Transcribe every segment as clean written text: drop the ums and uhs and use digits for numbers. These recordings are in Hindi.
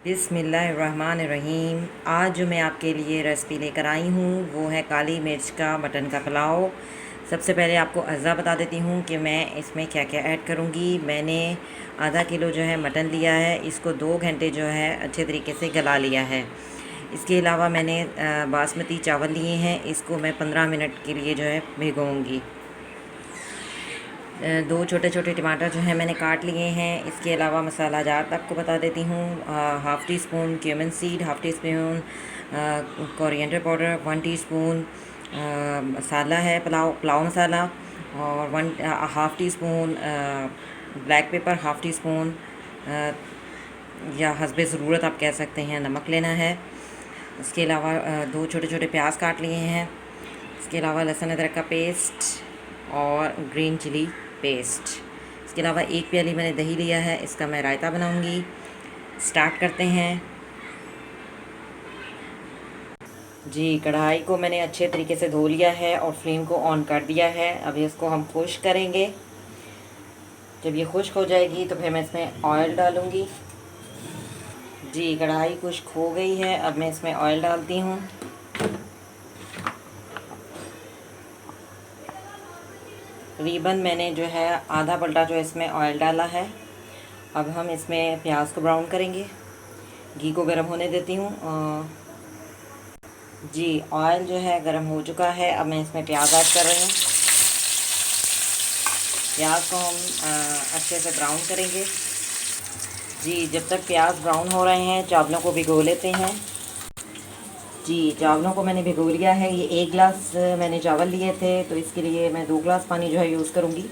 बिस्मिल्लाहिर्रहमानिर्रहीम। आज जो मैं आपके लिए रेसिपी लेकर आई हूँ वो है काली मिर्च का मटन का पुलाव। सबसे पहले आपको अज़ा बता देती हूँ कि मैं इसमें क्या क्या ऐड करूँगी। मैंने आधा किलो जो है मटन लिया है, इसको 2 घंटे जो है अच्छे तरीके से गला लिया है। इसके अलावा मैंने बासमती चावल लिए हैं, इसको मैं 15 मिनट के लिए जो है भिगोऊँगी। 2 छोटे छोटे टमाटर जो हैं मैंने काट लिए हैं। इसके अलावा मसाला जात आपको बता देती हूँ। Half teaspoon cumin seed, half teaspoon coriander powder, 1 teaspoon मसाला है पुलाव मसाला, और half teaspoon black pepper, half teaspoon या हस्बे ज़रूरत आप कह सकते हैं नमक लेना है। इसके अलावा 2 छोटे छोटे प्याज काट लिए हैं। इसके अलावा लहसुन अदरक का पेस्ट और ग्रीन चिली पेस्ट। इसके अलावा 1 प्याली मैंने दही लिया है, इसका मैं रायता बनाऊंगी। स्टार्ट करते हैं। जी, कढ़ाई को मैंने अच्छे तरीके से धो लिया है और फ्लेम को ऑन कर दिया है। अब इसको हम खुश्क करेंगे। जब ये खुश्क हो जाएगी तो फिर मैं इसमें ऑयल डालूँगी। जी, कढ़ाई खुश्क हो गई है, अब मैं इसमें ऑयल डालती हूँ। तकरीबन मैंने जो है आधा पलटा जो इसमें ऑयल डाला है। अब हम इसमें प्याज को ब्राउन करेंगे। घी को गर्म होने देती हूँ। जी, ऑयल जो है गर्म हो चुका है। अब मैं इसमें प्याज ऐड कर रही हूँ। प्याज को हम अच्छे से ब्राउन करेंगे। जी, जब तक प्याज ब्राउन हो रहे हैं चावलों को भिगो लेते हैं। जी, चावलों को मैंने भिगो लिया है। ये 1 गिलास मैंने चावल लिए थे, तो इसके लिए मैं 2 गिलास पानी जो है यूज़ करूँगी।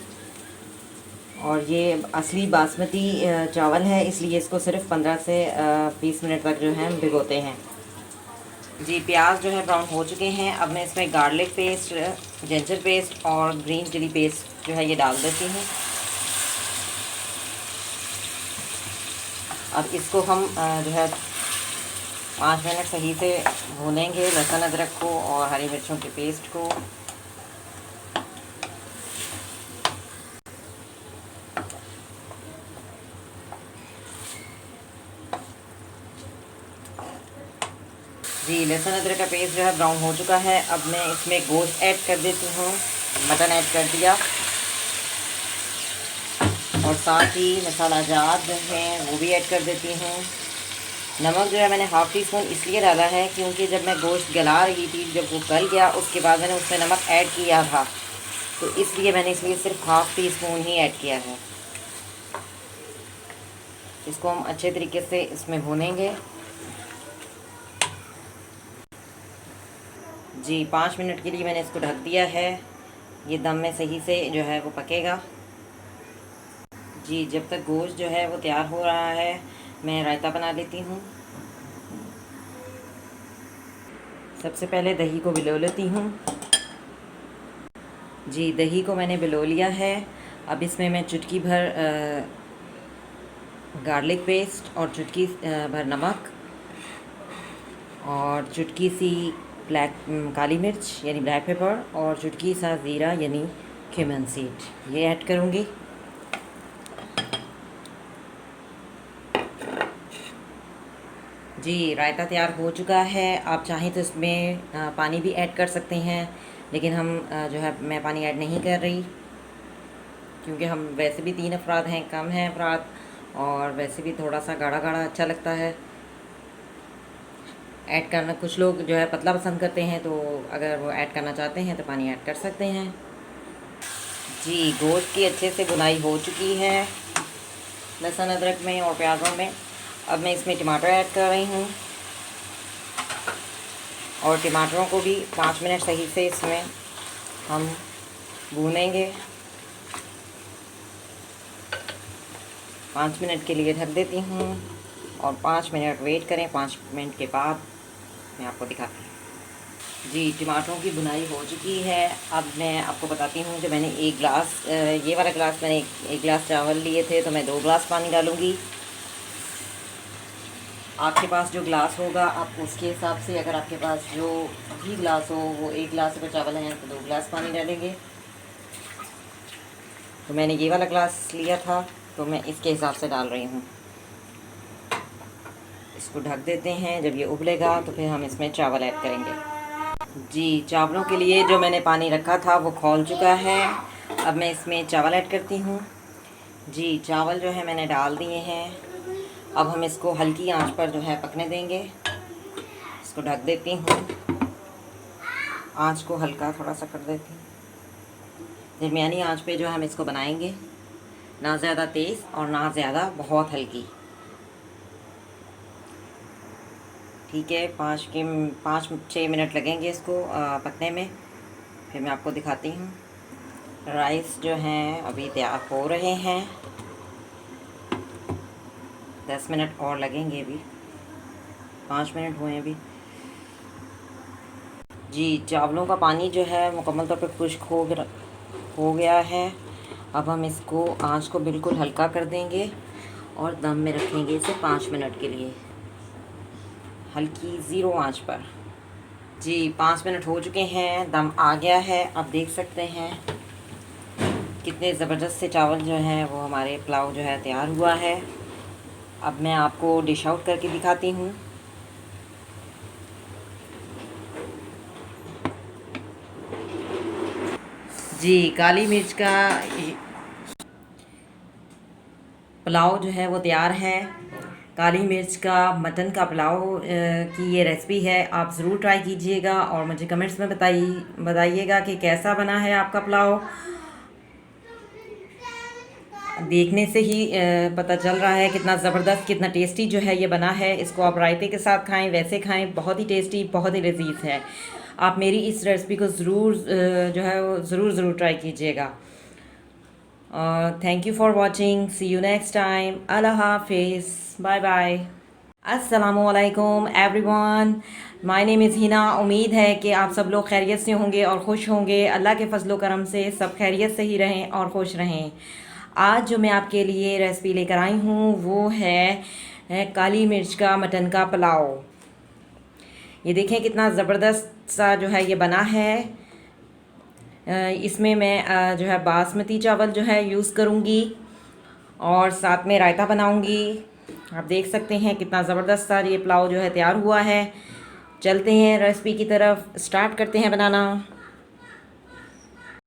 और ये असली बासमती चावल है, इसलिए इसको सिर्फ 15 से 20 मिनट तक जो है हम भिगोते हैं। जी, प्याज जो है ब्राउन हो चुके हैं। अब मैं इसमें गार्लिक पेस्ट, जिंजर पेस्ट और ग्रीन चिली पेस्ट जो है ये डाल देती हूँ। अब इसको हम जो है 5 मिनट सही से भूनेंगे, लहसुन अदरक को और हरी मिर्चों के पेस्ट को। जी, लहसुन अदरक का पेस्ट जो है ब्राउन हो चुका है। अब मैं इसमें गोश्त ऐड कर देती हूँ। मटन ऐड कर दिया और साथ ही मसाला जात जो है वो भी ऐड कर देती हूँ। नमक जो है मैंने हाफ़ टी स्पून इसलिए डाला है क्योंकि जब मैं गोश्त गला रही थी, जब वो गल गया उसके बाद मैंने उसमें नमक ऐड किया था, तो इसलिए मैंने सिर्फ हाफ़ टी स्पून ही ऐड किया है। इसको हम अच्छे तरीके से इसमें भूनेंगे। जी, 5 मिनट के लिए मैंने इसको ढक दिया है। ये दम में सही से जो है वो पकेगा। जी, जब तक गोश्त जो है वो तैयार हो रहा है मैं रायता बना लेती हूँ। सबसे पहले दही को भिगो लेती हूँ। जी, दही को मैंने भिगो लिया है। अब इसमें मैं चुटकी भर गार्लिक पेस्ट और चुटकी भर नमक और चुटकी सी काली मिर्च यानी ब्लैक पेपर और चुटकी सा ज़ीरा यानी क्यूमिन सीड ये ऐड करूँगी। जी, रायता तैयार हो चुका है। आप चाहें तो इसमें पानी भी ऐड कर सकते हैं, लेकिन हम जो है मैं पानी ऐड नहीं कर रही क्योंकि हम वैसे भी 3 अफराद हैं, कम हैं अफराद, और वैसे भी थोड़ा सा गाढ़ा गाढ़ा अच्छा लगता है ऐड करना। कुछ लोग जो है पतला पसंद करते हैं, तो अगर वो ऐड करना चाहते हैं तो पानी ऐड कर सकते हैं। जी, गोश्त की अच्छे से भुनाई हो चुकी है लहसुन अदरक में और प्याज़ों में। अब मैं इसमें टमाटर ऐड कर रही हूँ और टमाटरों को भी 5 मिनट सही से इसमें हम भूनेंगे। 5 मिनट के लिए ढक देती हूँ और 5 मिनट वेट करें। 5 मिनट के बाद मैं आपको दिखाती हूँ। जी, टमाटरों की भुनाई हो चुकी है। अब मैं आपको बताती हूँ कि मैंने 1 गिलास ये वाला गिलास मैंने 1 गिलास चावल लिए थे, तो मैं 2 गिलास पानी डालूँगी। आपके पास जो गिलास होगा आप उसके हिसाब से, अगर आपके पास जो भी गिलास हो वो 1 गिलास अगर चावल हैं तो 2 गिलास पानी डालेंगे। तो मैंने ये वाला गिलास लिया था, तो मैं इसके हिसाब से डाल रही हूँ। इसको ढक देते हैं। जब ये उबलेगा तो फिर हम इसमें चावल ऐड करेंगे। जी, चावलों के लिए जो मैंने पानी रखा था वो खौल चुका है। अब मैं इसमें चावल ऐड करती हूँ। जी, चावल जो है मैंने डाल दिए हैं। अब हम इसको हल्की आंच पर जो है पकने देंगे। इसको ढक देती हूँ, आंच को हल्का थोड़ा सा कर देती हूँ। दरमियानी आंच पे जो हम इसको बनाएंगे, ना ज़्यादा तेज़ और ना ज़्यादा बहुत हल्की। ठीक है, 5-6 मिनट लगेंगे इसको पकने में। फिर मैं आपको दिखाती हूँ। राइस जो हैं अभी तैयार हो रहे हैं। 10 मिनट और लगेंगे, अभी 5 मिनट हुए हैं अभी। जी, चावलों का पानी जो है मुकम्मल तौर पे खुश्क हो गया है। अब हम इसको आंच को बिल्कुल हल्का कर देंगे और दम में रखेंगे इसे 5 मिनट के लिए, हल्की ज़ीरो आंच पर। जी, 5 मिनट हो चुके हैं, दम आ गया है। आप देख सकते हैं कितने ज़बरदस्त से चावल जो हैं वो हमारे पुलाव जो है तैयार हुआ है। अब मैं आपको डिश आउट करके दिखाती हूँ। जी, काली मिर्च का पुलाव जो है वो तैयार है। काली मिर्च का मटन का पुलाव की ये रेसिपी है। आप ज़रूर ट्राई कीजिएगा और मुझे कमेंट्स में बताइएगा कि कैसा बना है आपका पुलाव। देखने से ही पता चल रहा है कितना ज़बरदस्त, कितना टेस्टी जो है ये बना है। इसको आप रायते के साथ खाएं, वैसे खाएं, बहुत ही टेस्टी, बहुत ही लजीज है। आप मेरी इस रेसिपी को ज़रूर जो है वो ज़रूर ट्राई कीजिएगा। Thank you for watching. See you next time. अल्लाह हाफिज़। Bye bye. अस्सलामुअलैकुम everyone, my name is Hina. उम्मीद है कि आप सब लोग खैरियत से होंगे और ख़ुश होंगे। अल्लाह के फजलो करम से सब खैरियत से ही रहें और ख़ुश रहें। आज जो मैं आपके लिए रेसिपी लेकर आई हूँ वो है काली मिर्च का मटन का पुलाव। ये देखें कितना ज़बरदस्त सा जो है ये बना है। इसमें मैं जो है बासमती चावल जो है यूज़ करूँगी और साथ में रायता बनाऊँगी। आप देख सकते हैं कितना ज़बरदस्त सा ये पुलाव जो है तैयार हुआ है। चलते हैं रेसिपी की तरफ, स्टार्ट करते हैं बनाना।